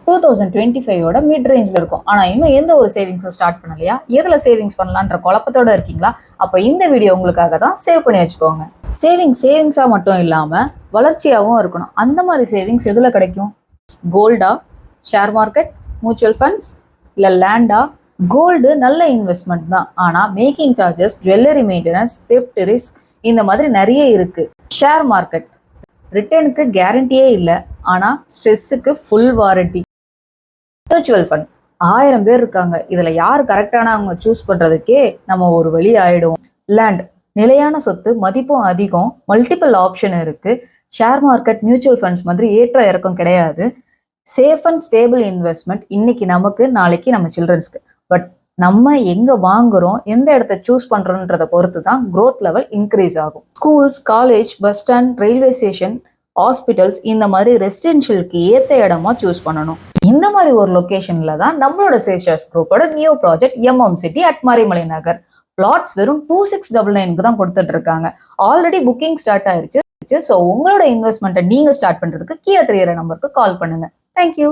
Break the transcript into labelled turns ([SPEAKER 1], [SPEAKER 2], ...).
[SPEAKER 1] 2025 mid ரேஞ்சில் இருக்கும். ஆனால் இன்னும் எந்த ஒரு சேவிங்ஸும் ஸ்டார்ட் பண்ணலையா? எதில் சேவிங்ஸ் பண்ணலான்ற குழப்பத்தோட இருக்கீங்களா? அப்போ இந்த வீடியோ உங்களுக்காக தான். சேவ் பண்ணி வச்சுக்கோங்க. சேவிங்ஸாக மட்டும் இல்லாமல் வளர்ச்சியாகவும் இருக்கணும். அந்த மாதிரி சேவிங்ஸ் எதில் கிடைக்கும்? கோல்டா, ஷேர் மார்க்கெட், மியூச்சுவல் ஃபண்ட்ஸ், இல்லை லேண்டா? கோல்டு நல்ல இன்வெஸ்ட்மெண்ட் தான், ஆனால் making charges, jewellery maintenance, theft risk இந்த மாதிரி நிறைய இருக்கு. ஷேர் மார்க்கெட் ரிட்டர்னுக்கு கேரண்டியே இல்லை, ஆனால் ஸ்ட்ரெஸ்ஸுக்கு ஃபுல் வாரண்டி. மியூச்சுவல் ஃபண்ட் 1000 பேர் இருக்காங்க, இதில் யார் கரெக்டான அவங்க சூஸ் பண்ணுறதுக்கே நம்ம ஒரு வழி ஆகிடுவோம். லேண்ட் நிலையான சொத்து, மதிப்பும் அதிகம், மல்டிபிள் ஆப்ஷன் இருக்குது. ஷேர் மார்க்கெட், மியூச்சுவல் ஃபண்ட்ஸ் மாதிரி ஏற்ற இறக்கம் கிடையாது. சேஃப் அண்ட் ஸ்டேபிள் இன்வெஸ்ட்மெண்ட், இன்னைக்கு நமக்கு நாளைக்கு நம்ம சில்ட்ரன்ஸ்க்கு. பட் நம்ம எங்கே வாங்குறோம், எந்த இடத்த சூஸ் பண்ணுறோன்றதை பொறுத்து தான் க்ரோத் லெவல் இன்க்ரீஸ் ஆகும். Schools, college, bus stand, railway station, hospitals இந்த மாதிரி ரெசிடென்ஷியலுக்கு ஏற்ற இடமா சூஸ் பண்ணணும். இந்த மாதிரி ஒரு லொக்கேஷன்ல தான் நம்மளோட சேஷர்ஸ் குரூப்போட new project MM city at Maraimalai Nagar. Flats வெறும் 2699 தான் கொடுத்துட்டு இருக்காங்க. ஆல்ரெடி புக்கிங் ஸ்டார்ட் ஆயிருச்சு. ஸோ உங்களோட இன்வெஸ்ட்மெண்ட்டை நீங்க ஸ்டார்ட் பண்றதுக்கு கீழே தெரியிற நம்பருக்கு கால் பண்ணுங்க. தேங்க்யூ.